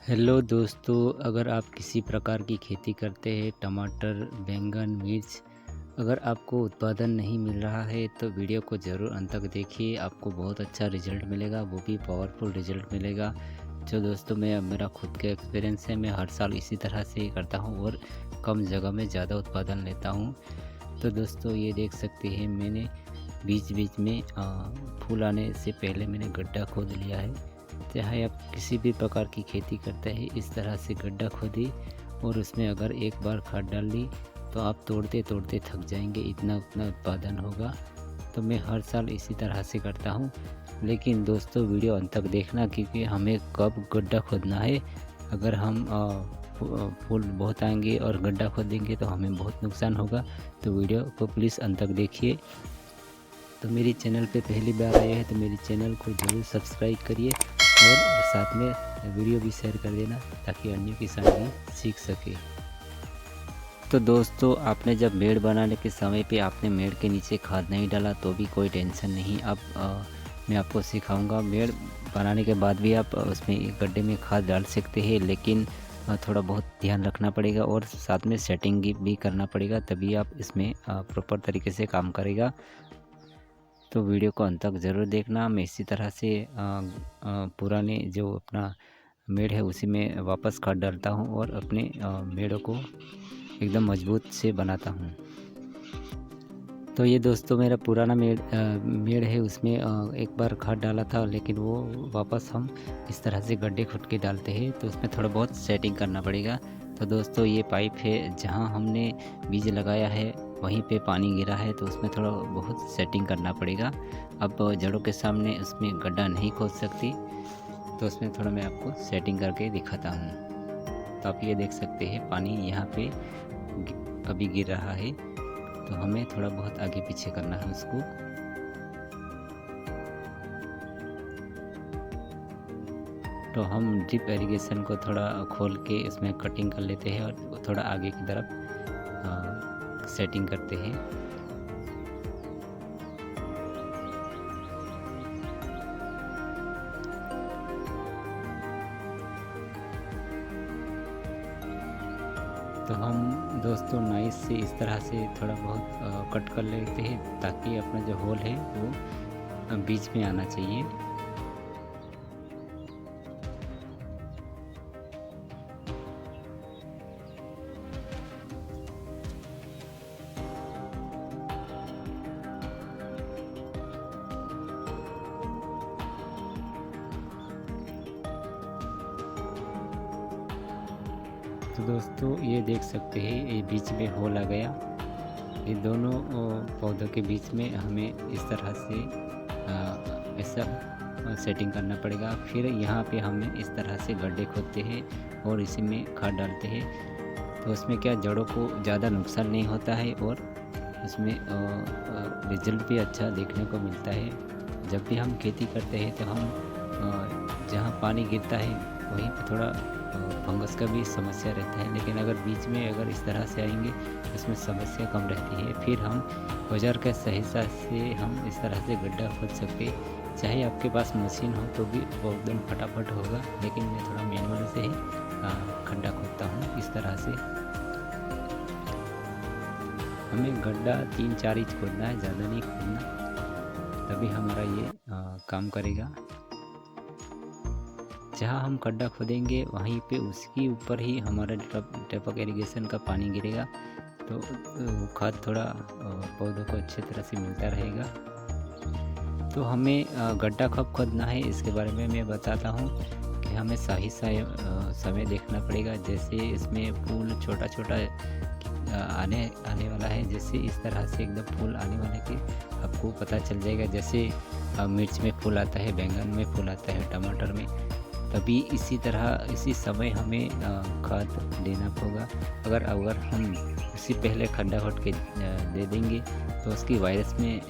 Hello दोस्तों, अगर आप किसी प्रकार की खेती करते हैं, टमाटर, बैंगन, मिर्च, अगर आपको उत्पादन नहीं मिल रहा है तो वीडियो को ज़रूर अंत तक देखिए। आपको बहुत अच्छा रिज़ल्ट मिलेगा, वो भी पावरफुल रिज़ल्ट मिलेगा। जो दोस्तों मैं मेरा खुद का एक्सपीरियंस है, मैं हर साल इसी तरह से ही करता हूँ और कम जगह में ज़्यादा उत्पादन लेता हूँ। तो दोस्तों ये देख सकते हैं, मैंने बीच-बीच में फूल आने से पहले मैंने गड्ढा खोद लिया है। चाहे आप किसी भी प्रकार की खेती करते हैं, इस तरह से गड्ढा खोदी और उसमें अगर एक बार खाद डाल दी तो आप तोड़ते तोड़ते थक जाएंगे, इतना उतना उत्पादन होगा। तो मैं हर साल इसी तरह से करता हूँ। लेकिन दोस्तों वीडियो अंत तक देखना, क्योंकि हमें कब गड्ढा खोदना है। अगर हम फूल बहुत आएंगे और गड्ढा खोदेंगे तो हमें बहुत नुकसान होगा। तो वीडियो को प्लीज़ अंत तक देखिए। तो मेरी चैनल पे पहली बार आए हैं तो मेरी चैनल को ज़रूर सब्सक्राइब करिए और साथ में वीडियो भी शेयर कर देना ताकि अन्य किसान भी सीख सके। तो दोस्तों आपने जब मेड़ बनाने के समय पे आपने मेड़ के नीचे खाद नहीं डाला तो भी कोई टेंशन नहीं। अब मैं आपको सिखाऊंगा। मेड़ बनाने के बाद भी आप उसमें एक गड्ढे में खाद डाल सकते हैं, लेकिन थोड़ा बहुत ध्यान रखना पड़ेगा और साथ में सेटिंग भी करना पड़ेगा, तभी आप इसमें प्रॉपर तरीके से काम करेगा। तो वीडियो को अंत तक ज़रूर देखना। मैं इसी तरह से पुराने जो अपना मेड़ है उसी में वापस खाद डालता हूँ और अपने मेड़ों को एकदम मजबूत से बनाता हूँ। तो ये दोस्तों मेरा पुराना मेड़ है, उसमें एक बार खाद डाला था, लेकिन वो वापस हम इस तरह से गड्ढे खोद के डालते हैं तो उसमें थोड़ा बहुत सेटिंग करना पड़ेगा। तो दोस्तों ये पाइप है, जहाँ हमने बीज लगाया है वहीं पे पानी गिरा है, तो उसमें थोड़ा बहुत सेटिंग करना पड़ेगा। अब जड़ों के सामने उसमें गड्ढा नहीं खोद सकती, तो उसमें थोड़ा मैं आपको सेटिंग करके दिखाता हूँ। तो आप ये देख सकते हैं पानी यहाँ पे अभी गिर रहा है, तो हमें थोड़ा बहुत आगे पीछे करना है उसको। तो हम ड्रिप इरिगेशन को थोड़ा खोल के इसमें कटिंग कर लेते हैं और थोड़ा आगे की तरफ सेटिंग करते हैं। तो हम दोस्तों नाइस से इस तरह से थोड़ा बहुत कट कर लेते हैं ताकि अपना जो होल है वो बीच में आना चाहिए। तो दोस्तों ये देख सकते हैं, ये बीच में होल आ गया। ये दोनों पौधों के बीच में हमें इस तरह से ऐसा सेटिंग करना पड़ेगा। फिर यहाँ पे हमें इस तरह से गड्ढे खोदते हैं और इसी में खाद डालते हैं। तो उसमें क्या जड़ों को ज़्यादा नुकसान नहीं होता है और उसमें रिजल्ट भी अच्छा देखने को मिलता है। जब भी हम खेती करते हैं तो हम जहाँ पानी गिरता है वहीं पर थोड़ा फंगस का भी समस्या रहता है, लेकिन अगर बीच में अगर इस तरह से आएंगे इसमें समस्या कम रहती है। फिर हम औजार के सहायता से हम इस तरह से गड्ढा खोद सकते। चाहे आपके पास मशीन हो तो भी वो एकदम फटाफट होगा, लेकिन मैं थोड़ा मैनुअल से ही खड्डा खोदता हूँ इस तरह से। हमें गड्ढा 3-4 इंच खोदना है, ज़्यादा नहीं खोदना, तभी हमारा ये काम करेगा। जहाँ हम गड्ढा खोदेंगे वहीं पे उसके ऊपर ही हमारा टपक इरिगेशन का पानी गिरेगा, तो खाद थोड़ा पौधों को अच्छी तरह से मिलता रहेगा। तो हमें गड्ढा कब खोदना है इसके बारे में मैं बताता हूँ कि हमें सही समय देखना पड़ेगा। जैसे इसमें फूल छोटा छोटा आने वाला है, जैसे इस तरह से एकदम फूल आने वाले के आपको पता चल जाएगा। जैसे मिर्च में फूल आता है, बैंगन में फूल आता है, टमाटर में, तभी इसी तरह इसी समय हमें खाद देना होगा। अगर हम उसी पहले खड्डा खोद के दे देंगे तो उसकी वायरस में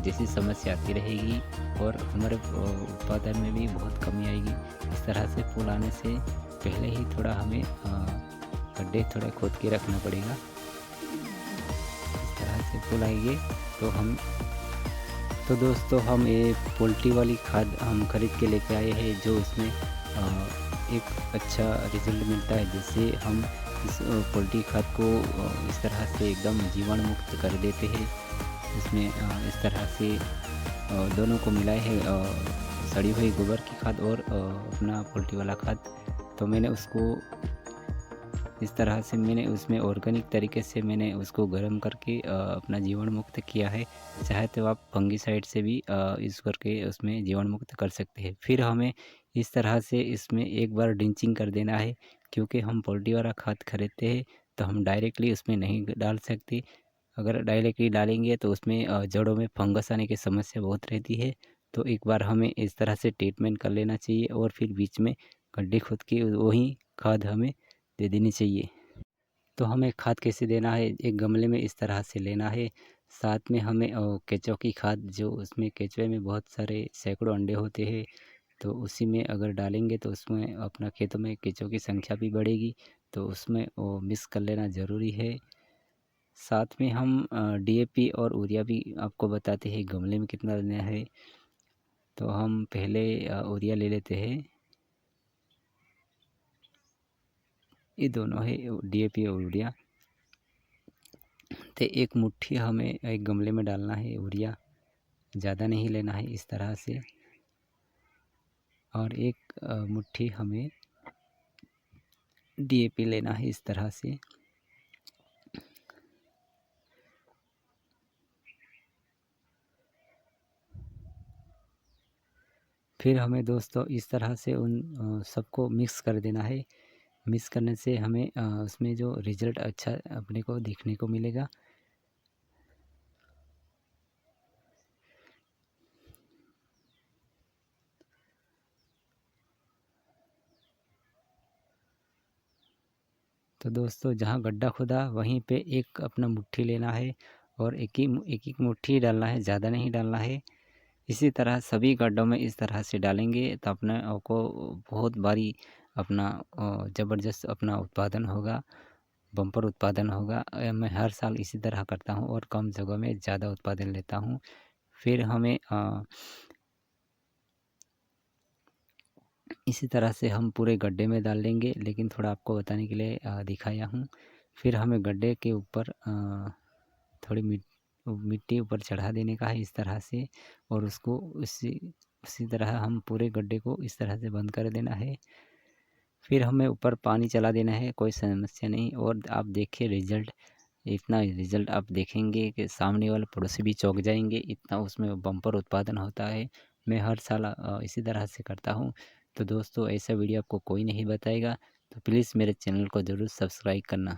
जैसी समस्या आती रहेगी और हमारे उत्पादन में भी बहुत कमी आएगी। इस तरह से फूल आने से पहले ही थोड़ा हमें गड्ढे थोड़ा खोद के रखना पड़ेगा। इस तरह से फूल आएंगे तो दोस्तों हम ये पोल्ट्री वाली खाद हम खरीद के लेके आए हैं, जो इसमें एक अच्छा रिजल्ट मिलता है, जिससे हम इस पोल्ट्री खाद को इस तरह से एकदम जीवाणु मुक्त कर देते हैं। इसमें इस तरह से दोनों को मिलाए है, सड़ी हुई गोबर की खाद और अपना पोल्ट्री वाला खाद। तो मैंने उसको इस तरह से मैंने उसमें ऑर्गेनिक तरीके से मैंने उसको गर्म करके अपना जीवाणु मुक्त किया है। चाहे तो आप फंगिसाइड से भी यूज़ करके उसमें जीवाणु मुक्त कर सकते हैं। फिर हमें इस तरह से इसमें एक बार ड्रिंचिंग कर देना है, क्योंकि हम पोल्ट्री वाला खाद खरीदते हैं तो हम डायरेक्टली उसमें नहीं डाल सकते। अगर डायरेक्टली डालेंगे तो उसमें जड़ों में फंगस आने की समस्या बहुत रहती है। तो एक बार हमें इस तरह से ट्रीटमेंट कर लेना चाहिए और फिर बीच में गड्ढे खोद के वही खाद हमें दे देनी चाहिए। तो हमें खाद कैसे देना है, एक गमले में इस तरह से लेना है। साथ में हमें केंचुआ की खाद, जो उसमें केंचुए में बहुत सारे सैकड़ों अंडे होते हैं, तो उसी में अगर डालेंगे तो उसमें अपना खेतों में केंचुओं की संख्या भी बढ़ेगी। तो उसमें वो मिक्स कर लेना ज़रूरी है। साथ में हम डीएपी और यूरिया भी आपको बताते हैं गमले में कितना लेना है। तो हम पहले यूरिया ले लेते हैं। ये दोनों है, डीएपी और यूरिया। तो एक मुट्ठी हमें एक गमले में डालना है यूरिया, ज़्यादा नहीं लेना है इस तरह से। और एक मुट्ठी हमें डीएपी लेना है इस तरह से। फिर हमें दोस्तों इस तरह से उन सबको मिक्स कर देना है। मिक्स करने से हमें उसमें जो रिज़ल्ट अच्छा अपने को देखने को मिलेगा। तो दोस्तों जहाँ गड्ढा खोदा वहीं पे एक अपना मुट्ठी लेना है और एक मुट्ठी डालना है, ज़्यादा नहीं डालना है। इसी तरह सभी गड्ढों में इस तरह से डालेंगे तो अपने को बहुत भारी अपना ज़बरदस्त अपना उत्पादन होगा, बम्पर उत्पादन होगा। मैं हर साल इसी तरह करता हूँ और कम जगह में ज़्यादा उत्पादन लेता हूँ। फिर हमें इसी तरह से हम पूरे गड्ढे में डाल देंगे, लेकिन थोड़ा आपको बताने के लिए दिखाया हूँ। फिर हमें गड्ढे के ऊपर थोड़ी मिट्टी ऊपर चढ़ा देने का है इस तरह से, और उसको उसी उसी तरह हम पूरे गड्ढे को इस तरह से बंद कर देना है। फिर हमें ऊपर पानी चला देना है, कोई समस्या नहीं। और आप देखिए रिज़ल्ट, इतना रिज़ल्ट आप देखेंगे कि सामने वाले पड़ोसी भी चौंक जाएंगे, इतना उसमें बम्पर उत्पादन होता है। मैं हर साल इसी तरह से करता हूँ। तो दोस्तों ऐसा वीडियो आपको कोई नहीं बताएगा, तो प्लीज़ मेरे चैनल को ज़रूर सब्सक्राइब करना।